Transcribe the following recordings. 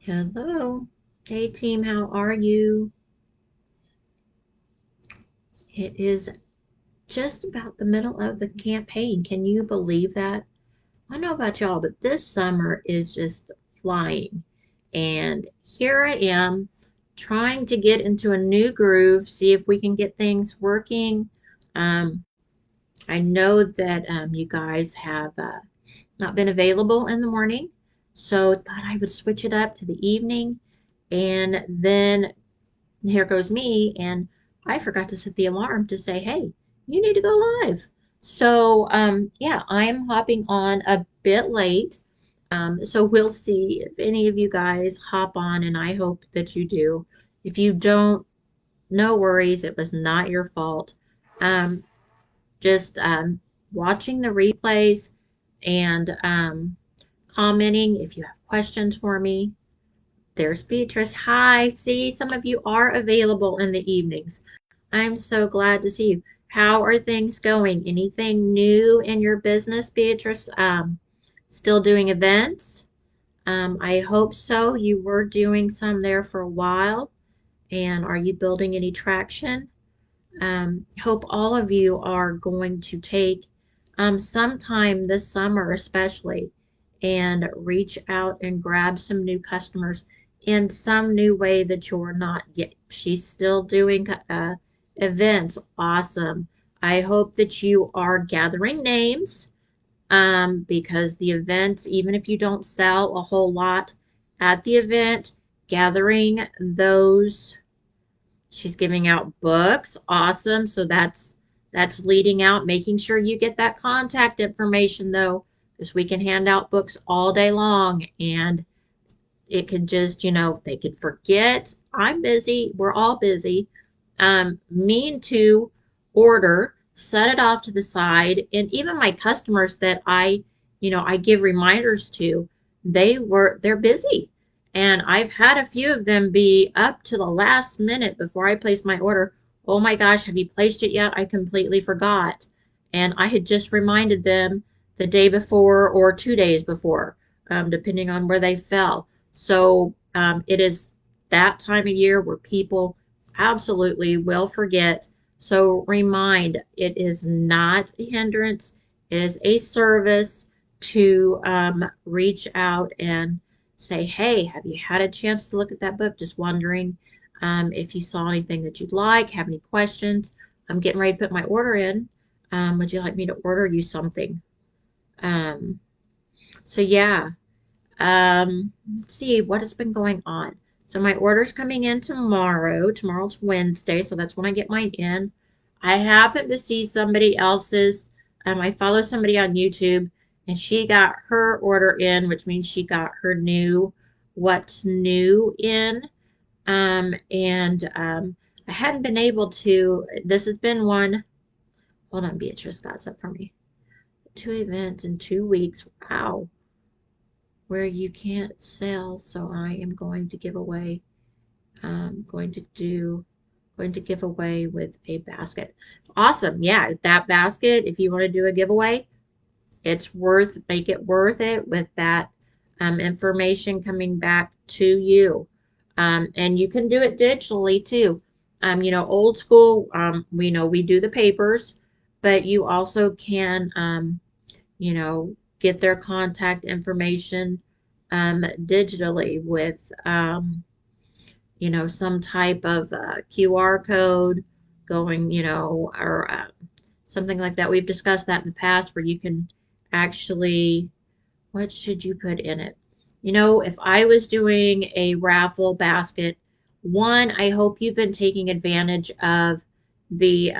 Hello. Hey team, how are you? It is just about the middle of the campaign. Can you believe that? I don't know about y'all, but this summer is just flying. And here I am trying to get into a new groove, see if we can get things working. Um, I know that you guys have not been available in the morning, so thought I would switch it up to the evening. And then here goes me, and I forgot to set the alarm to say, hey, you need to go live. So, yeah, I am hopping on a bit late. So we'll see if any of you guys hop on, and I hope that you do. If you don't, no worries. It was not your fault. Um, just watching the replays and commenting if you have questions for me. There's Beatrice. Hi. See, some of you are available in the evenings. I'm so glad to see you. How are things going? Anything new in your business, Beatrice? Still doing events? I hope so. You were doing some there for a while. And are you building any traction? Hope all of you are going to take sometime this summer, especially, and reach out and grab some new customers in some new way that you're not yet. She's still doing events. Awesome. I hope that you are gathering names because the events, even if you don't sell a whole lot at the event, gathering those. She's giving out books. Awesome. So that's leading out, making sure you get that contact information though, because we can hand out books all day long and it could just, they could forget. I'm busy. We're all busy. Mean to order, set it off to the side. And even my customers that I give reminders to, they're busy. And I've had a few of them be up to the last minute before I place my order. Oh my gosh, have you placed it yet? I completely forgot. And I had just reminded them the day before or 2 days before, depending on where they fell. So it is that time of year where people absolutely will forget. So remind, it is not a hindrance. It is a service to reach out and say, hey, have you had a chance to look at that book? Just wondering if you saw anything that you'd like, have any questions. I'm getting ready to put my order in. Would you like me to order you something? Um, so yeah, let's see what has been going on. So my order's coming in tomorrow. Tomorrow's Wednesday, so that's when I get mine in. I happened to see somebody else's. I follow somebody on YouTube, and she got her order in, which means she got her new what's new in. And I hadn't been able to. This has been one. Hold on, Beatrice got some for me. 2 events in 2 weeks. Wow, where you can't sell. So I am going to give away, going to give away with a basket. Awesome. Yeah, that basket, if you want to do a giveaway, make it worth it with that information coming back to you. And you can do it digitally too. Old school, we know we do the papers, but you also can, get their contact information digitally with, some type of QR code going, or something like that. We've discussed that in the past where you can actually, what should you put in it? If I was doing a raffle basket, one, I hope you've been taking advantage of the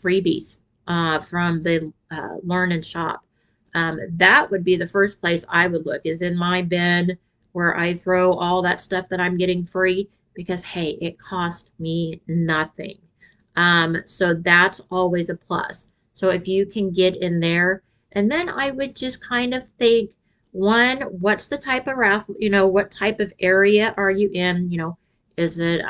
freebies from the Learn and Shop. That would be the first place I would look, is in my bin where I throw all that stuff that I'm getting free because, hey, it cost me nothing. So that's always a plus. So if you can get in there, and then I would just kind of think, one, what's the type of raffle, what type of area are you in? Is it,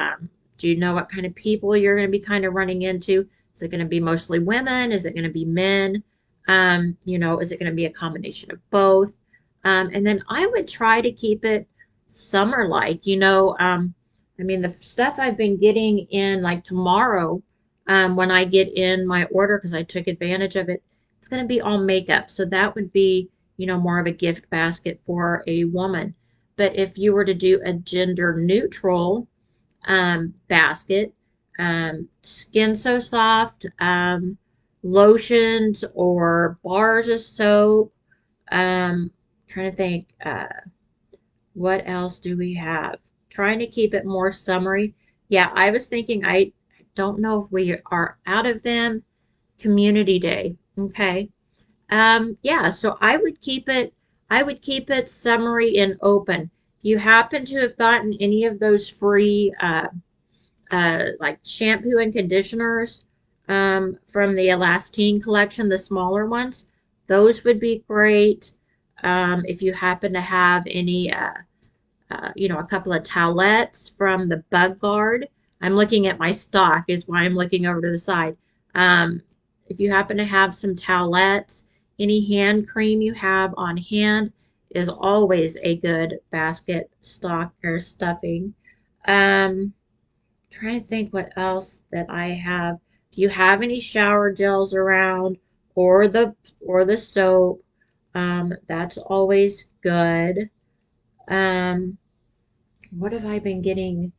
do you know what kind of people you're going to be kind of running into? Is it going to be mostly women? Is it going to be men? Is it going to be a combination of both? And then I would try to keep it summer like. I mean, the stuff I've been getting in like tomorrow, when I get in my order because I took advantage of it, it's going to be all makeup. So that would be, more of a gift basket for a woman. But if you were to do a gender neutral basket, Skin So Soft, lotions or bars of soap, trying to think, what else do we have? Trying to keep it more summery. Yeah, I was thinking, I don't know if we are out of them. Community Day. Okay. Yeah, so I would keep it summery and open. If you happen to have gotten any of those free like shampoo and conditioners from the Elastine collection, the smaller ones, those would be great. If you happen to have any a couple of towelettes from the Bug Guard. I'm looking at my stock is why I'm looking over to the side. Um, if you happen to have some towelettes, any hand cream you have on hand is always a good basket stock or stuffing. Trying to think what else that I have. If you have any shower gels around or the soap, that's always good. Um, what have I been getting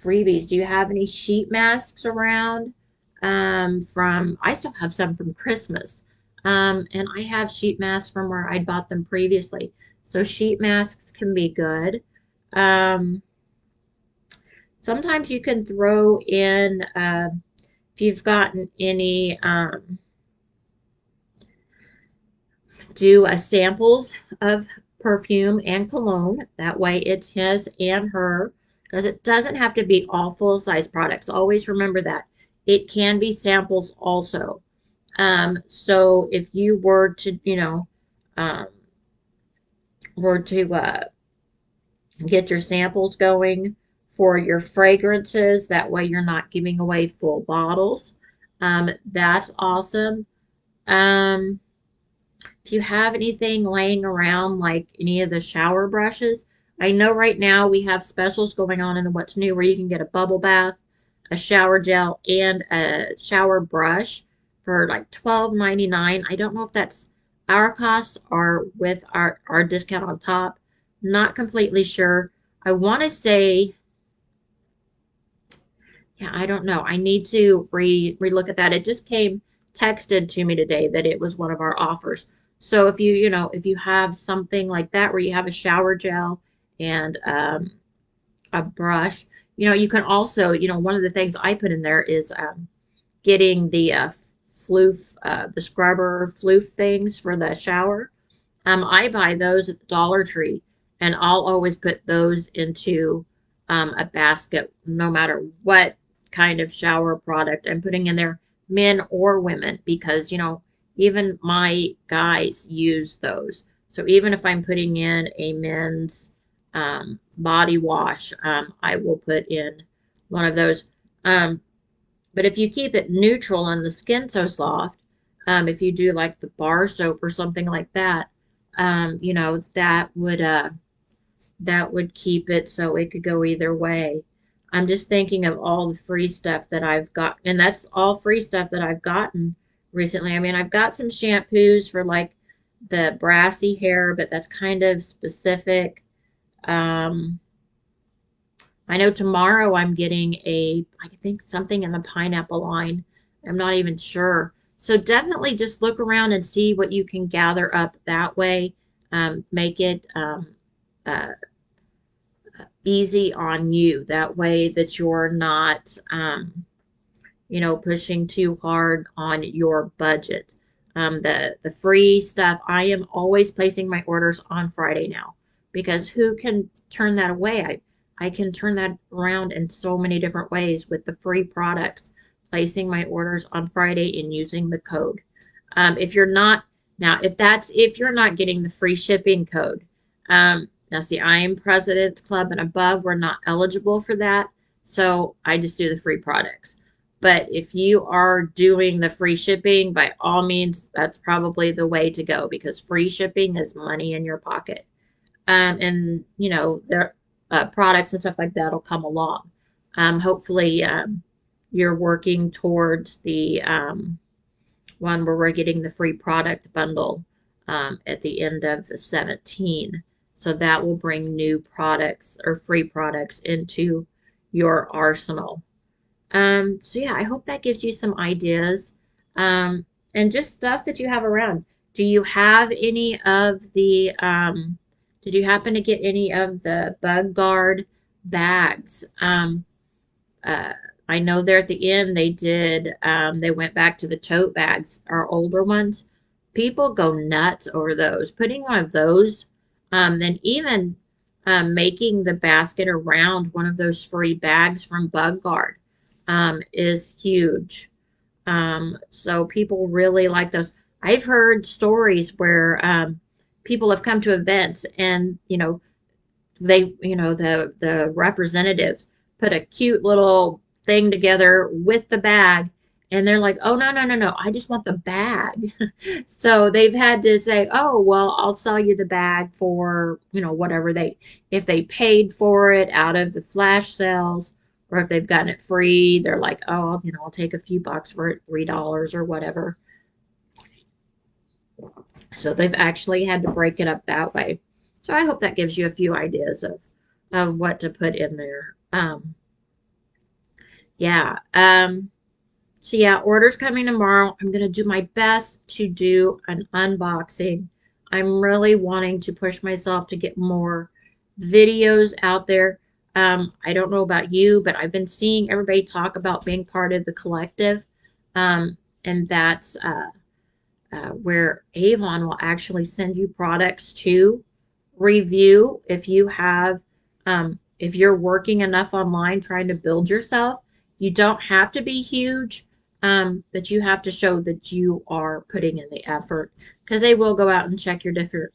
freebies? Do you have any sheet masks around? I still have some from Christmas. And I have sheet masks from where I bought them previously. So sheet masks can be good. Um, Sometimes you can throw in, if you've gotten any, do a samples of perfume and cologne. That way it's his and her, because it doesn't have to be all full size products. Always remember that. It can be samples also. So if you were to, um, were to get your samples going for your fragrances, that way you're not giving away full bottles. That's awesome. Um, If you have anything laying around, like any of the shower brushes, I know right now we have specials going on in the What's New where you can get a bubble bath, a shower gel, and a shower brush for like $12.99. I don't know if that's our costs or with our discount on top. Not completely sure. I want to say, yeah, I don't know. I need to relook at that. It just came texted to me today that it was one of our offers. So if you have something like that where you have a shower gel and a brush, you can also, one of the things I put in there is getting the floof, the scrubber floof things for the shower. I buy those at the Dollar Tree, and I'll always put those into a basket, no matter what kind of shower product I'm putting in there, men or women, because, even my guys use those. So even if I'm putting in a men's body wash, I will put in one of those. Um, but if you keep it neutral and the skin so soft, if you do like the bar soap or something like that, that would keep it so it could go either way. I'm just thinking of all the free stuff that I've got, and that's all free stuff that I've gotten recently. I mean, I've got some shampoos for like the brassy hair, but that's kind of specific. Um, I know tomorrow I'm getting I think something in the pineapple line. I'm not even sure. So definitely just look around and see what you can gather up that way. Make it uh, easy on you. That way that you're not, pushing too hard on your budget. The free stuff, I am always placing my orders on Friday now because who can turn that away? I can turn that around in so many different ways with the free products, placing my orders on Friday and using the code. If you're not now, if you're not getting the free shipping code, now see, I am President's Club and above. We're not eligible for that, so I just do the free products. But if you are doing the free shipping, by all means, that's probably the way to go because free shipping is money in your pocket. And you know, their products and stuff like that will come along. Hopefully, you're working towards the one where we're getting the free product bundle at the end of the 17. So that will bring new products or free products into your arsenal. So yeah, I hope that gives you some ideas and just stuff that you have around. Do you have any of the, did you happen to get any of the Bug Guard bags? Uh, I know there at the end they did, they went back to the tote bags, our older ones. People go nuts over those. Putting one of those, and even making the basket around one of those free bags from Bug Guard is huge. So people really like those. I've heard stories where people have come to events and, you know, they, you know, the representatives put a cute little thing together with the bag, and they're like, oh, no, no, no, no, I just want the bag. So they've had to say, oh, well, I'll sell you the bag for, you know, whatever they, if they paid for it out of the flash sales, or if they've gotten it free, they're like, oh, you know, I'll take a few bucks for it, $3 or whatever. So they've actually had to break it up that way. So I hope that gives you a few ideas of what to put in there. Yeah. So yeah, orders coming tomorrow. I'm gonna do my best to do an unboxing. I'm really wanting to push myself to get more videos out there. I don't know about you, but I've been seeing everybody talk about being part of the collective. And that's where Avon will actually send you products to review if you have, if you're working enough online trying to build yourself. You don't have to be huge, but you have to show that you are putting in the effort because they will go out and check your different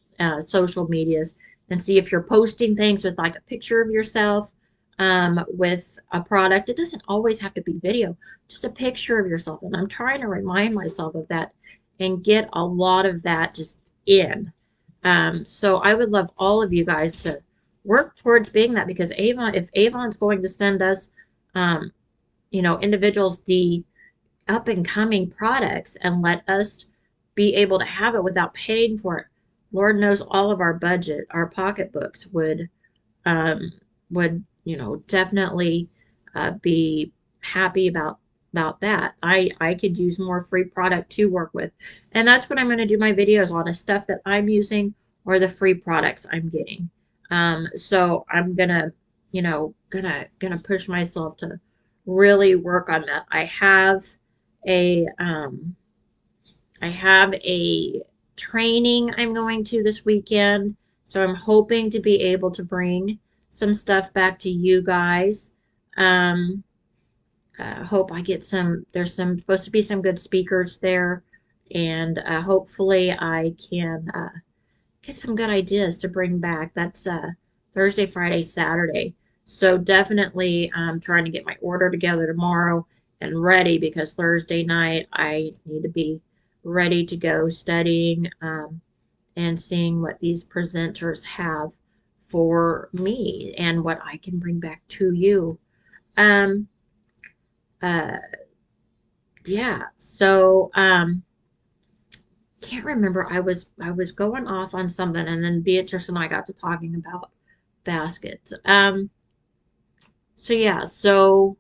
social medias and see if you're posting things with like a picture of yourself with a product. It doesn't always have to be video, just a picture of yourself. And I'm trying to remind myself of that and get a lot of that just in. So I would love all of you guys to work towards being that because Avon, if Avon's going to send us, um, you know, individuals the up and coming products and let us be able to have it without paying for it, Lord knows all of our budget, our pocketbooks um, would, you know, definitely be happy about that. I could use more free product to work with. And that's what I'm going to do my videos on is stuff that I'm using or the free products I'm getting. So I'm gonna, you know, gonna push myself to really work on that. A I have a training I'm going to this weekend, so I'm hoping to be able to bring some stuff back to you guys. Um, hope I get some, there's some supposed to be some good speakers there, and hopefully I can get some good ideas to bring back. That's Thursday, Friday, Saturday. So definitely trying to get my order together tomorrow and ready because Thursday night I need to be ready to go studying and seeing what these presenters have for me and what I can bring back to you. Um, uh, yeah, so can't remember. I was going off on something, and then Beatrice and I got to talking about baskets. So yeah, so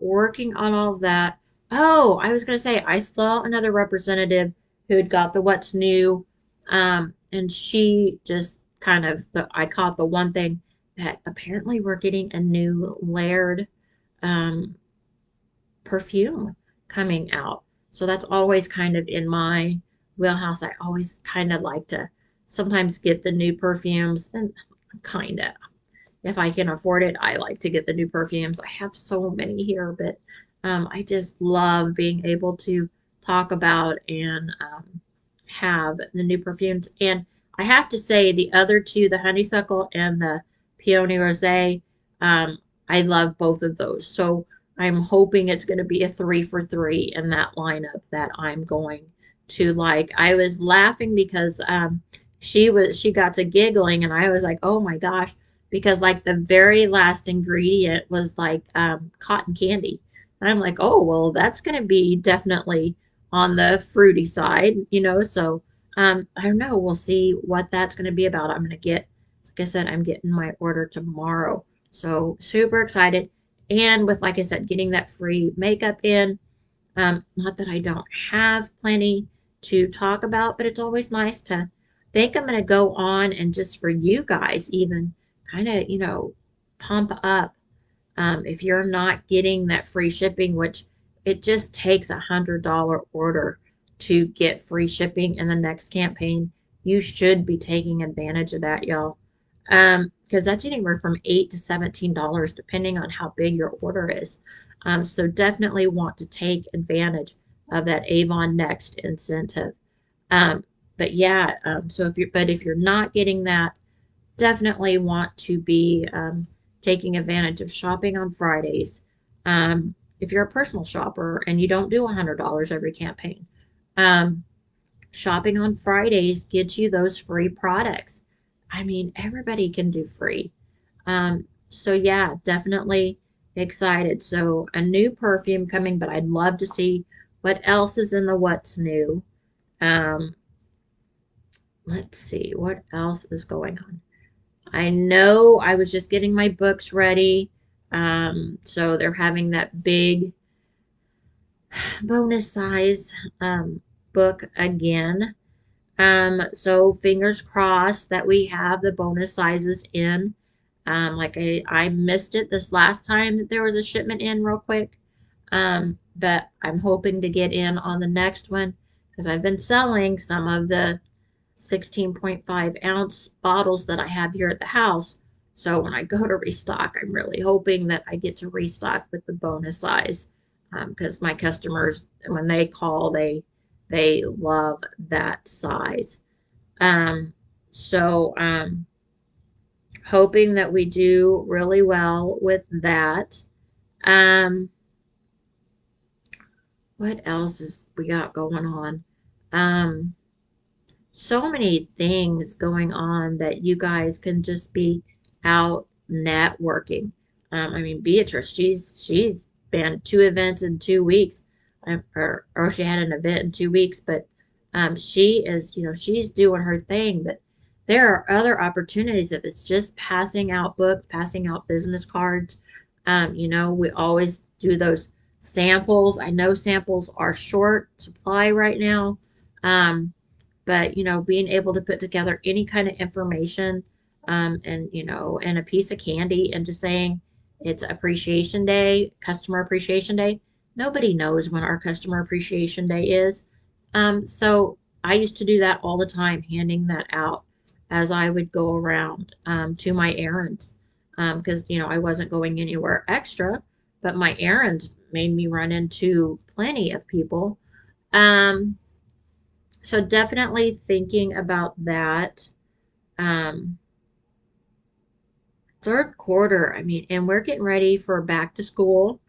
working on all of that. Oh, I was gonna say I saw another representative who had got the what's new, and she just kind of the I caught the one thing that apparently we're getting a new layered um perfume coming out. So that's always kind of in my wheelhouse. I always kind of like to sometimes get the new perfumes and kind of, if I can afford it, I like to get the new perfumes. I have so many here, but I just love being able to talk about and have the new perfumes. And I have to say, the other two, the honeysuckle and the peony rosé, I love both of those. So I'm hoping it's going to be a 3 for 3 in that lineup that I'm going to like. I was laughing because she got to giggling, and I was like, oh my gosh, because like the very last ingredient was like cotton candy. And I'm like, oh well, that's gonna be definitely on the fruity side, you know. So I don't know. We'll see what that's gonna be about. I'm gonna get, like I said, I'm getting my order tomorrow. So super excited. And with, like I said, getting that free makeup in. Not that I don't have plenty to talk about, but it's always nice to think I'm going to go on and just for you guys, even kind of, you know, pump up. If you're not getting that free shipping, which it just takes $100 order to get free shipping in the next campaign, you should be taking advantage of that, y'all. Because that's anywhere from $8 to $17, depending on how big your order is. So definitely want to take advantage of that Avon Next incentive. Um, but yeah, so if you're not getting that, definitely want to be taking advantage of shopping on Fridays. If you're a personal shopper and you don't do $100 every campaign, um, shopping on Fridays gets you those free products. I mean, everybody can do free. So yeah, definitely excited. So a new perfume coming, but I'd love to see what else is in the what's new. Um, let's see what else is going on. I know I was just getting my books ready. So they're having that big bonus size book again. So fingers crossed that we have the bonus sizes in. Like I missed it this last time that there was a shipment in real quick. But I'm hoping to get in on the next one because I've been selling some of the 16.5-ounce bottles that I have here at the house. So when I go to restock, I'm really hoping that I get to restock with the bonus size because my customers, when they call, they love that size. Um, so hoping that we do really well with that. Um, what else is we got going on? Um, so many things going on that you guys can just be out networking. I mean, Beatrice, she's been 2 events in 2 weeks, or she had an event in 2 weeks, but she is, you know, she's doing her thing. But there are other opportunities if it's just passing out books, passing out business cards. You know, we always do those samples. I know samples are short supply right now. Um, but you know, being able to put together any kind of information, and you know, and a piece of candy, and just saying it's appreciation day, customer appreciation day. Nobody knows when our customer appreciation day is. So I used to do that all the time, handing that out as I would go around to my errands, because you know, I wasn't going anywhere extra, but my errands made me run into plenty of people. um, so definitely thinking about that. Um, third quarter, I mean, and we're getting ready for back to school.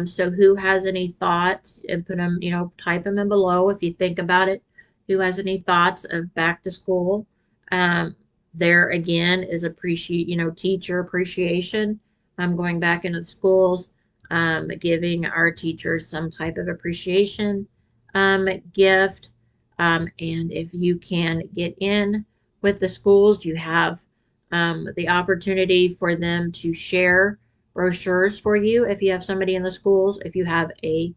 So who has any thoughts, and put them, you know, type them in below if you think about it. Who has any thoughts of back to school? Um, there again is appreciate, you know, teacher appreciation. Going back into the schools, giving our teachers some type of appreciation gift. And if you can get in with the schools, you have the opportunity for them to share brochures for you if you have somebody in the schools, if you have a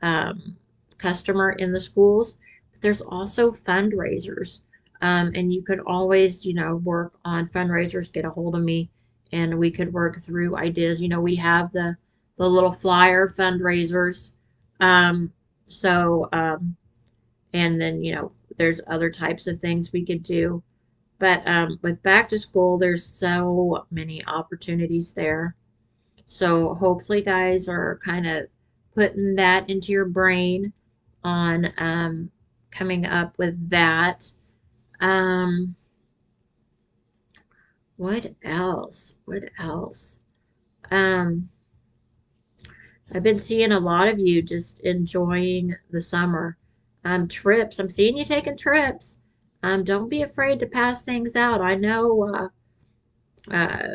um, customer in the schools. But there's also fundraisers, and you could always, you know, work on fundraisers, get a hold of me, and we could work through ideas. You know, we have the little flyer fundraisers. Um, so and then, you know, there's other types of things we could do. But with back to school, there's so many opportunities there. So hopefully, guys are kind of putting that into your brain on coming up with that. Um, what else? What else? Um, I've been seeing a lot of you just enjoying the summer. Trips. I'm seeing you taking trips. Don't be afraid to pass things out. I know uh,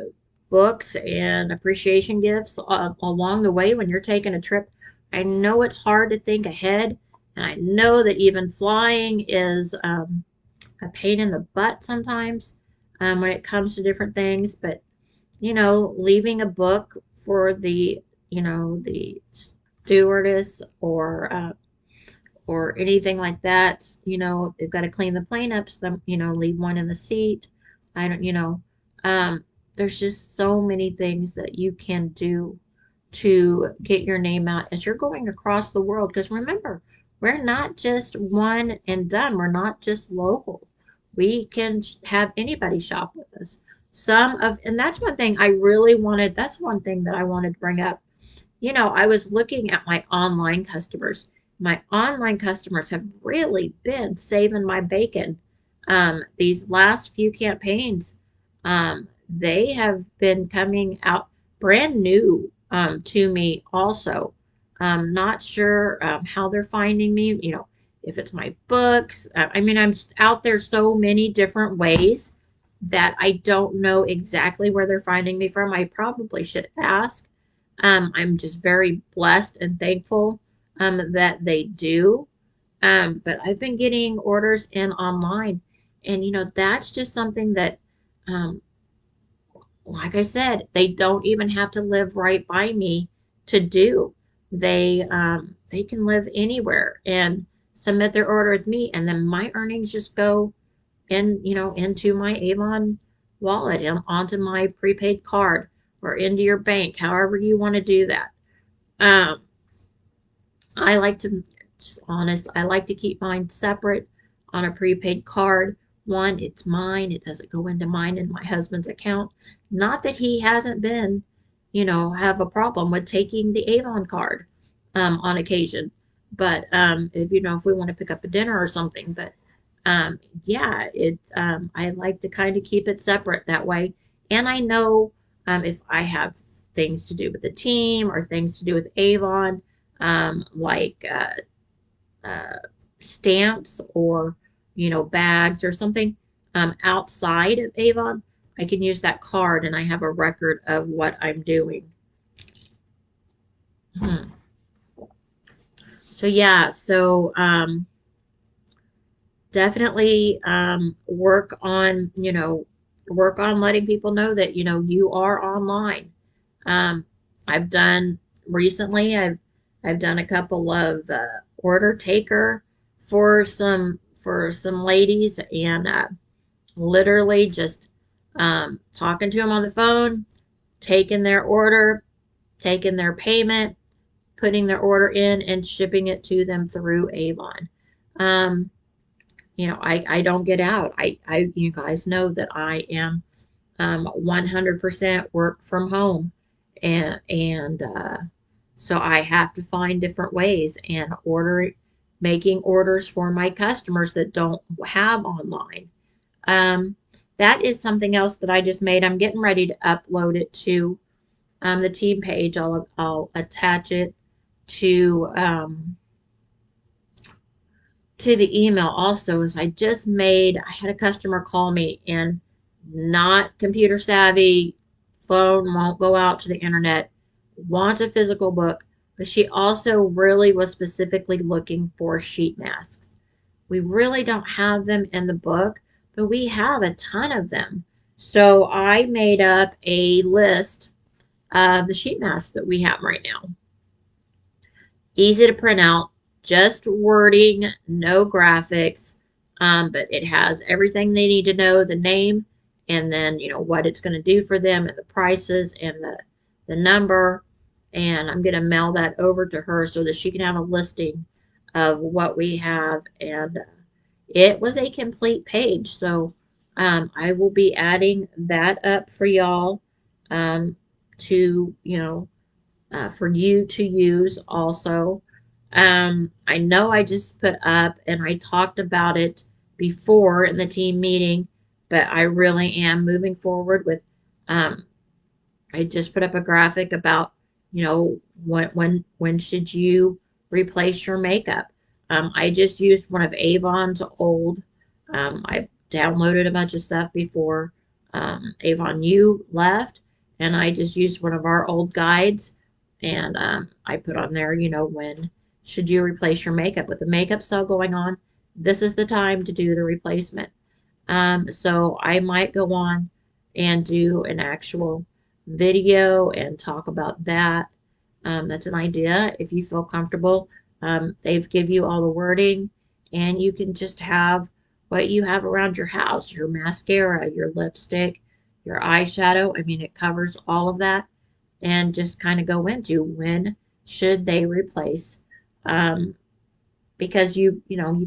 books and appreciation gifts along the way when you're taking a trip. I know it's hard to think ahead, and I know that even flying is a pain in the butt sometimes when it comes to different things. But leaving a book for the stewardess or anything like that. If they've got to clean the plane up, so them, leave one in the seat. I don't, um, there's just so many things that you can do to get your name out as you're going across the world. Because remember, we're not just one and done. We're not just local. We can have anybody shop with us. And that's one thing I really wanted. That's one thing that I wanted to bring up. I was looking at my online customers. My online customers have really been saving my bacon. These last few campaigns, they have been coming out brand new to me also. Not sure how they're finding me, if it's my books. I mean, I'm out there so many different ways that I don't know exactly where they're finding me from. I probably should ask. I'm just very blessed and thankful that they do. But I've been getting orders in online, and that's just something that, um, like I said, they don't even have to live right by me to do. They can live anywhere and submit their order with me, and then my earnings just go into my Avon wallet and onto my prepaid card or into your bank, however you want to do that. Um, I like to, just honest, I like to keep mine separate on a prepaid card. One, it's mine. It doesn't go into mine and my husband's account. Not that he hasn't been, have a problem with taking the Avon card on occasion. But if we want to pick up a dinner or something, but yeah, I like to kind of keep it separate that way. And I know if I have things to do with the team or things to do with Avon, like uh, stamps or bags or something outside of Avon, I can use that card and I have a record of what I'm doing. Hmm. So yeah, definitely work on letting people know that you are online. Um, I've done recently. I've done a couple of order taker for some ladies, and literally just talking to them on the phone, taking their order, taking their payment, putting their order in, and shipping it to them through Avon. Um, I don't get out. You guys know that I am 100% work from home, and so I have to find different ways and making orders for my customers that don't have online. Um, that is something else that I just made. I'm getting ready to upload it to the team page. I'll attach it to um, to the email also. Is I had a customer call me and not computer savvy, phone won't go out to the internet, wants a physical book, but she also really was specifically looking for sheet masks. We really don't have them in the book, but we have a ton of them. So I made up a list of the sheet masks that we have right now. Easy to print out, just wording, no graphics, but it has everything they need to know, the name, and then what it's going to do for them, and the prices, and the number. And I'm going to mail that over to her so that she can have a listing of what we have. And it was a complete page, so I will be adding that up for y'all to for you to use also. I know I just put up and I talked about it before in the team meeting, but I really am moving forward with. Um, I just put up a graphic about, when should you replace your makeup? I just used one of Avon's old I downloaded a bunch of stuff before Avon U left, and I just used one of our old guides, and I put on there, when should you replace your makeup? With the makeup sale going on, this is the time to do the replacement. So I might go on and do an actual video and talk about that. That's an idea if you feel comfortable. They've give you all the wording, and you can just have what you have around your house, your mascara, your lipstick, your eyeshadow. I mean, it covers all of that, and just kind of go into when should they replace, um, because you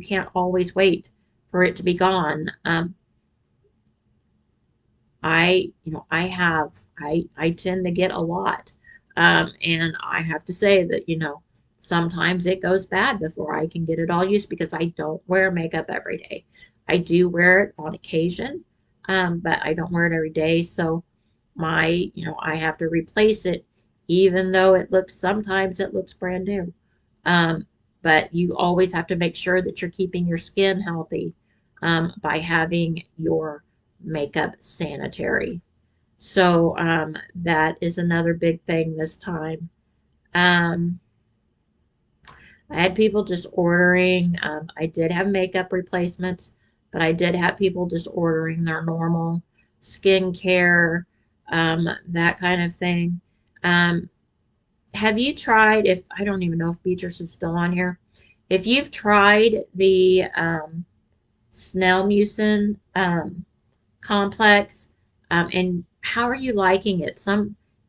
can't always wait for it to be gone. I tend to get a lot. And I have to say that, sometimes it goes bad before I can get it all used because I don't wear makeup every day. I do wear it on occasion, but I don't wear it every day. So I have to replace it, even though sometimes it looks brand new. Um, but you always have to make sure that you're keeping your skin healthy, by having your makeup sanitary. So that is another big thing this time. Um, I had people just ordering. I did have makeup replacements, but I did have people just ordering their normal skincare, that kind of thing. Um, have you tried, if I don't even know if Beatrice is still on here, if you've tried the snail mucin complex, and how are you liking it?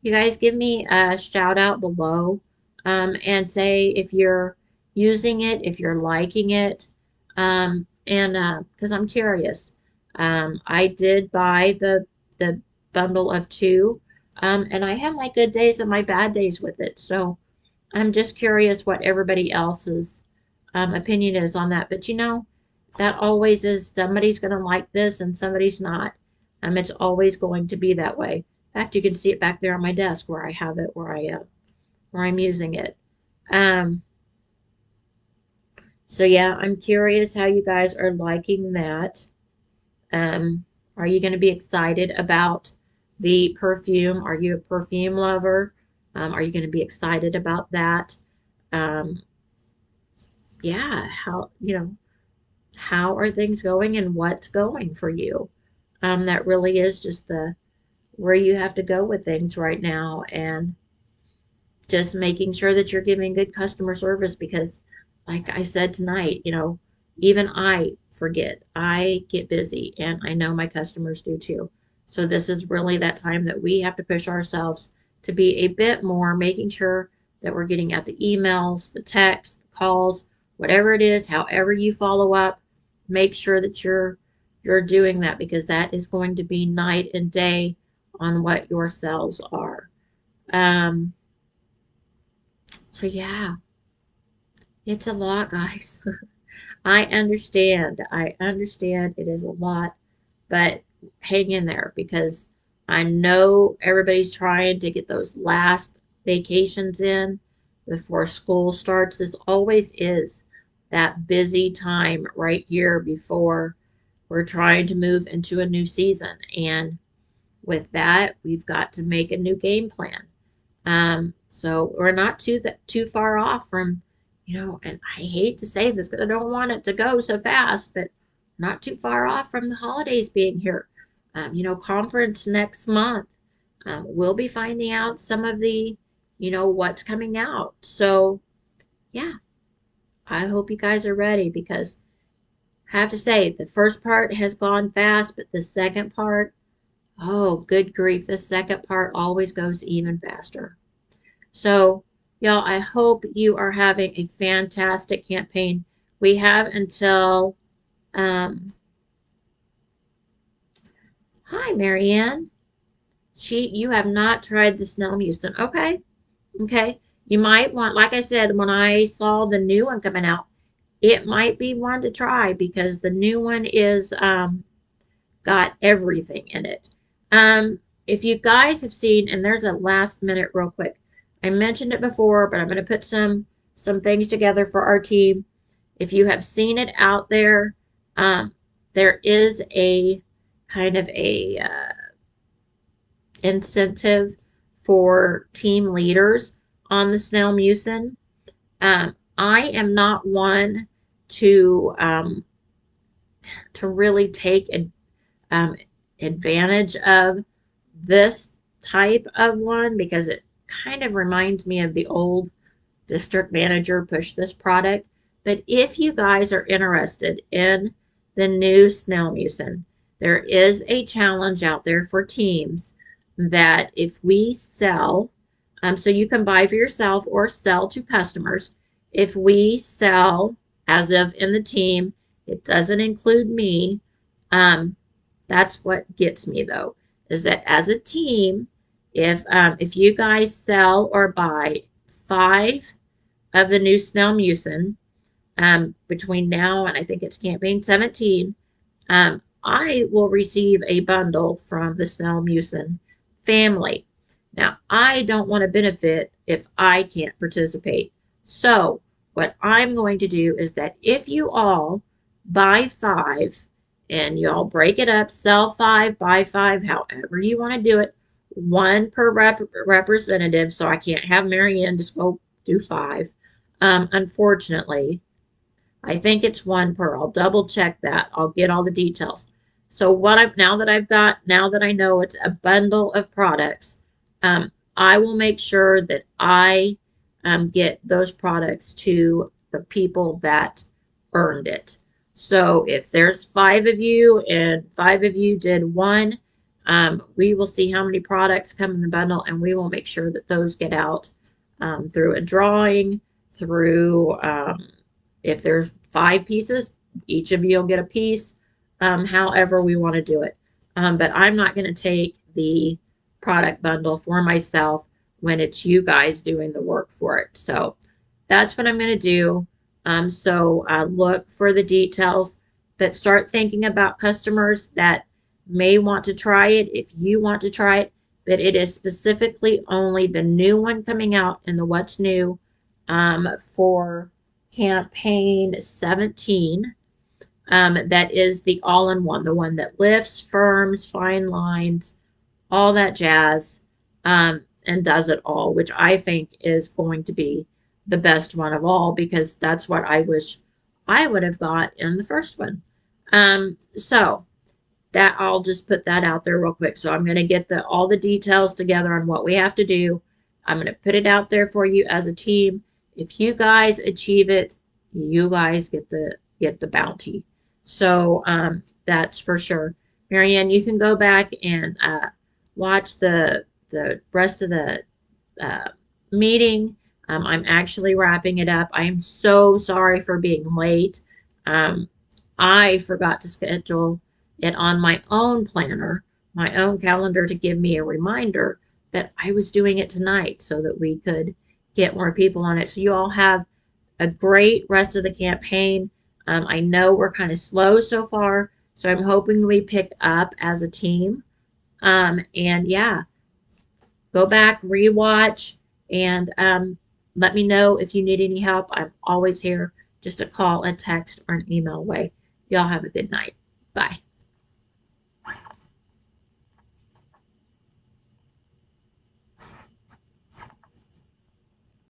You guys give me a shout out below, and say if you're using it, if you're liking it, and because I'm curious. I did buy the bundle of two, and I have my good days and my bad days with it. So I'm just curious what everybody else's opinion is on that. But that always is, somebody's going to like this and somebody's not. It's always going to be that way. In fact, you can see it back there on my desk where I have it, where I'm using it. Um, so yeah, I'm curious how you guys are liking that. Um, are you going to be excited about the perfume? Are you a perfume lover? Are you going to be excited about that? Um, yeah, how are things going and what's going for you? That really is just the where you have to go with things right now, and just making sure that you're giving good customer service because, like I said tonight, even I forget. I get busy, and I know my customers do too. So this is really that time that we have to push ourselves to be a bit more, making sure that we're getting out the emails, the texts, the calls, whatever it is, however you follow up, make sure that you're doing that because that is going to be night and day on what your sales are. Um, so yeah, it's a lot, guys. I understand. I understand it is a lot, but hang in there because I know everybody's trying to get those last vacations in before school starts. This always is that busy time right here before we're trying to move into a new season. And with that, we've got to make a new game plan. So we're not too far off from, and I hate to say this because I don't want it to go so fast, but not too far off from the holidays being here. Conference next month. We'll be finding out some of the, what's coming out. So yeah, I hope you guys are ready because I have to say the first part has gone fast, but the second part, oh, good grief, the second part always goes even faster. So, y'all, I hope you are having a fantastic campaign. We have until, um, hi, Marianne. You have not tried the Snell Mucin. Okay, okay. You might want, like I said, when I saw the new one coming out, it might be one to try because the new one is, got everything in it. If you guys have seen, and there's a last minute real quick. I mentioned it before, but I'm going to put some things together for our team. If you have seen it out there, um, there is a kind of a incentive for team leaders on the Snell Mucin. I am not one to really take um, advantage of this type of one because it kind of reminds me of the old district manager push this product. But if you guys are interested in the new Snell Mucin, there is a challenge out there for teams that if we sell, so you can buy for yourself or sell to customers. If we sell, as of in the team, it doesn't include me. Um, that's what gets me though, is that as a team, if you guys sell or buy 5 of the new Snell Mucin between now and I think it's campaign 17, I will receive a bundle from the Snell Mucin family. Now, I don't want to benefit if I can't participate. So, what I'm going to do is that if you all buy 5 and y'all break it up, sell 5, buy 5, however you want to do it, 1 per representative, so I can't have Marianne just go do 5. Unfortunately, I think it's 1 per. I'll double check that. I'll get all the details. So now that I know it's a bundle of products, I will make sure that I get those products to the people that earned it. So if there's 5 of you and 5 of you did 1, we will see how many products come in the bundle and we will make sure that those get out through a drawing, through if there's 5 pieces, each of you will get a piece, however we want to do it. But I'm not going to take the product bundle for myself when it's you guys doing the work for it. So that's what I'm going to do. So look for the details, but start thinking about customers that may want to try it if you want to try it. But it is specifically only the new one coming out in the What's New for campaign 17. That is the all-in-one, the one that lifts, firms, fine lines, all that jazz, and does it all, which I think is going to be the best one of all because that's what I wish I would have got in the first one. So that I'll just put that out there real quick. So I'm going to get all the details together on what we have to do. I'm going to put it out there for you as a team. If you guys achieve it, you guys get the bounty. So that's for sure. Marianne, you can go back and watch the rest of the meeting. I'm actually wrapping it up. I am so sorry for being late. I forgot to schedule it on my own planner, my own calendar to give me a reminder that I was doing it tonight so that we could get more people on it. So you all have a great rest of the campaign. I know we're kind of slow so far, so I'm hoping we pick up as a team. And yeah, go back, rewatch, and let me know if you need any help. I'm always here, just a call, a text, or an email away. Y'all have a good night. Bye.